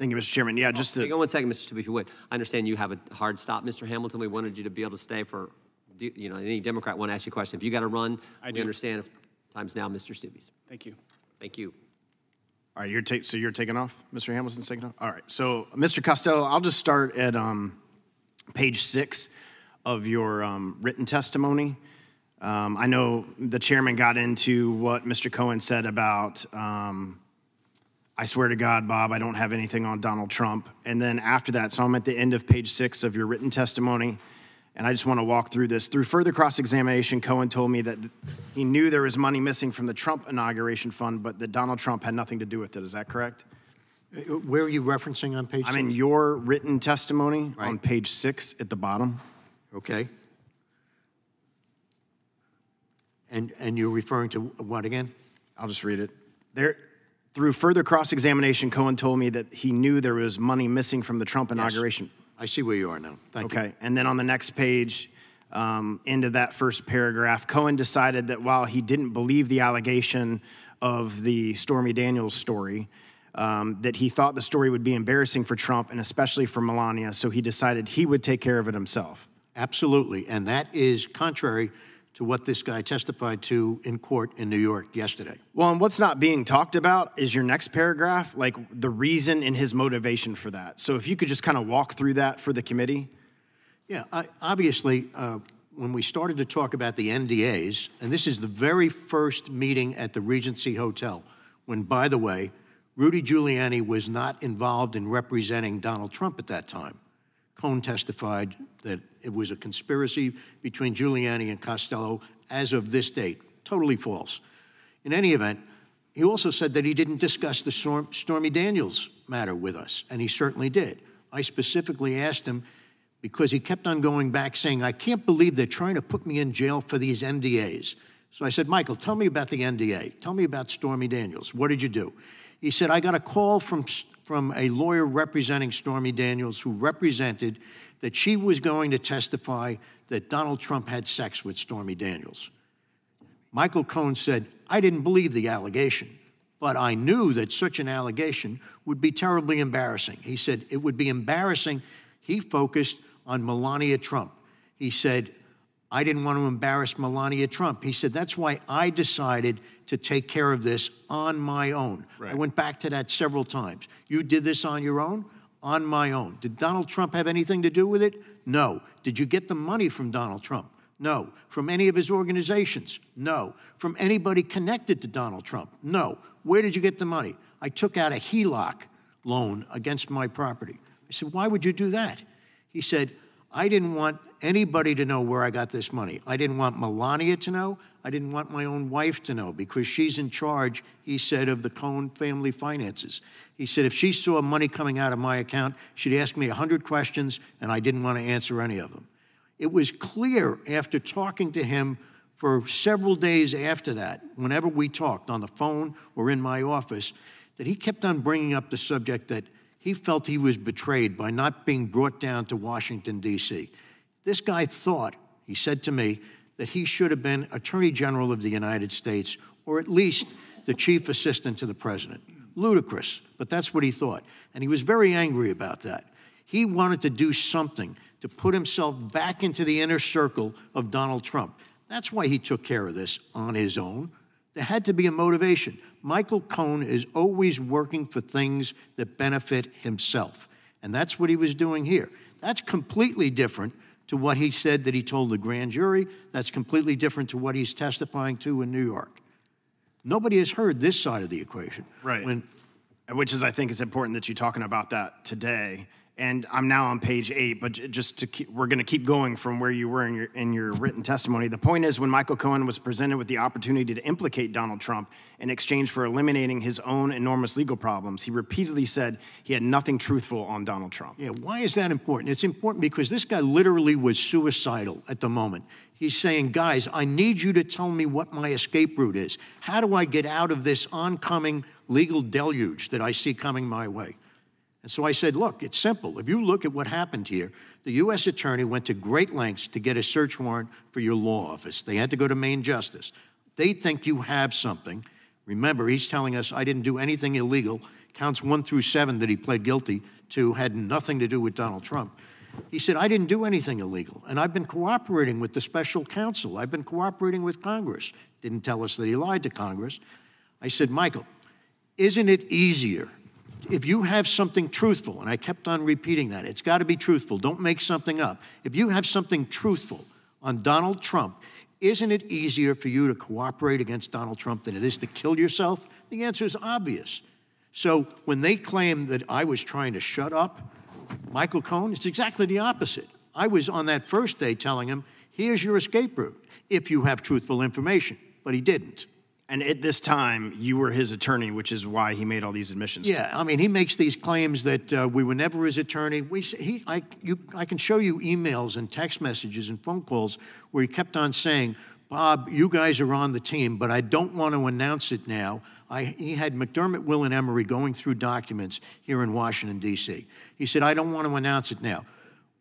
Thank you, Mr. Chairman. Yeah, just to... Hang on one second, Mr. Steube, if you would. I understand you have a hard stop, Mr. Hamilton. We wanted you to be able to stay for, you know, any Democrat want to ask you a question. If you got to run, we understand. If time's now, Mr. Steube's. Thank you. Thank you. All right, so you're taking off? Mr. Hamilton's taking off? All right, so Mr. Costello, I'll just start at page 6 of your written testimony. I know the chairman got into what Mr. Cohen said about, I swear to God, Bob, I don't have anything on Donald Trump. And then after that, so I'm at the end of page 6 of your written testimony, and I just want to walk through this. Through further cross-examination, Cohen told me that he knew there was money missing from the Trump inauguration fund, but that Donald Trump had nothing to do with it. Is that correct? Where are you referencing on page 6? I'm in your written testimony on page 6 at the bottom. Okay. And you're referring to what again? I'll just read it. Through further cross-examination, Cohen told me that he knew there was money missing from the Trump inauguration. Yes. I see where you are now. Thank you. Okay, and then on the next page, into that first paragraph, Cohen decided that while he didn't believe the allegation of the Stormy Daniels story, that he thought the story would be embarrassing for Trump and especially for Melania, so he decided he would take care of it himself. Absolutely, and that is contrary to what this guy testified to in court in New York yesterday. Well, and what's not being talked about is your next paragraph, like the reason and his motivation for that. So if you could just kind of walk through that for the committee. Yeah, obviously, when we started to talk about the NDAs, and this is the very first meeting at the Regency Hotel, when, by the way, Rudy Giuliani was not involved in representing Donald Trump at that time. Cohen testified that it was a conspiracy between Giuliani and Costello as of this date. Totally false. In any event, he also said that he didn't discuss the Stormy Daniels matter with us, and he certainly did. I specifically asked him because he kept on going back saying, I can't believe they're trying to put me in jail for these NDAs. So I said, Michael, tell me about the NDA. Tell me about Stormy Daniels. What did you do? He said, I got a call from a lawyer representing Stormy Daniels who represented that she was going to testify that Donald Trump had sex with Stormy Daniels. Michael Cohen said, I didn't believe the allegation, but I knew that such an allegation would be terribly embarrassing. He said it would be embarrassing. He focused on Melania Trump. He said, I didn't want to embarrass Melania Trump. He said, that's why I decided to take care of this on my own. Right. I went back to that several times. You did this on your own? On my own. Did Donald Trump have anything to do with it? No. Did you get the money from Donald Trump? No. From any of his organizations? No. From anybody connected to Donald Trump? No. Where did you get the money? I took out a HELOC loan against my property. I said, why would you do that? He said, I didn't want anybody to know where I got this money. I didn't want Melania to know. I didn't want my own wife to know because she's in charge, he said, of the Cohen family finances. He said if she saw money coming out of my account, she'd ask me 100 questions, and I didn't want to answer any of them. It was clear after talking to him for several days after that, whenever we talked on the phone or in my office, that he kept on bringing up the subject that he felt he was betrayed by not being brought down to Washington, D.C. This guy thought, he said to me, that he should have been Attorney General of the United States, or at least the chief assistant to the president. Ludicrous, but that's what he thought. And he was very angry about that. He wanted to do something to put himself back into the inner circle of Donald Trump. That's why he took care of this on his own. There had to be a motivation. Michael Cohen is always working for things that benefit himself. And that's what he was doing here. That's completely different to what he said that he told the grand jury. That's completely different to what he's testifying to in New York. Nobody has heard this side of the equation. Right. Which is, I think, it's important that you're talking about that today. And I'm now on page 8, but just to keep, we're going to keep going from where you were in your written testimony. The point is, when Michael Cohen was presented with the opportunity to implicate Donald Trump in exchange for eliminating his own enormous legal problems, he repeatedly said he had nothing truthful on Donald Trump. Yeah, why is that important? It's important because this guy literally was suicidal at the moment. He's saying, guys, I need you to tell me what my escape route is. How do I get out of this oncoming legal deluge that I see coming my way? And so I said, look, it's simple. If you look at what happened here, the U.S. attorney went to great lengths to get a search warrant for your law office. They had to go to Main Justice. They think you have something. Remember, he's telling us I didn't do anything illegal. counts 1 through 7 that he pled guilty to had nothing to do with Donald Trump. He said, I didn't do anything illegal, and I've been cooperating with the special counsel. I've been cooperating with Congress. Didn't tell us that he lied to Congress. I said, Michael, isn't it easier if you have something truthful, and I kept on repeating that, it's got to be truthful, don't make something up. If you have something truthful on Donald Trump, isn't it easier for you to cooperate against Donald Trump than it is to kill yourself? The answer is obvious. So when they claim that I was trying to shut up Michael Cohen, it's exactly the opposite. I was on that first day telling him, here's your escape route if you have truthful information, but he didn't. And at this time, you were his attorney, which is why he made all these admissions. Yeah, I mean, he makes these claims that we were never his attorney. I can show you emails and text messages and phone calls where he kept on saying, Bob, you guys are on the team, but I don't want to announce it now. He had McDermott, Will, and Emery going through documents here in Washington, D.C. He said, I don't want to announce it now.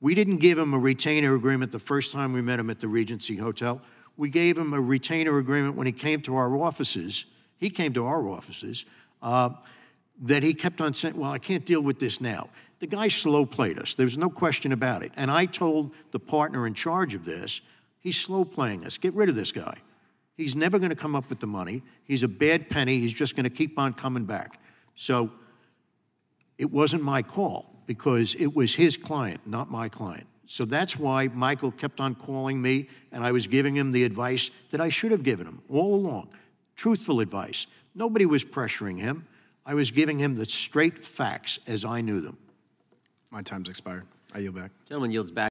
We didn't give him a retainer agreement the first time we met him at the Regency Hotel. We gave him a retainer agreement when he came to our offices. He came to our offices that he kept on saying, well, I can't deal with this now. The guy slow played us. There's no question about it. And I told the partner in charge of this, he's slow playing us. Get rid of this guy. He's never going to come up with the money. He's a bad penny. He's just going to keep on coming back. So it wasn't my call because it was his client, not my client. So that's why Michael kept on calling me, and I was giving him the advice that I should have given him all along, truthful advice. Nobody was pressuring him. I was giving him the straight facts as I knew them. My time's expired. I yield back. Gentleman yields back.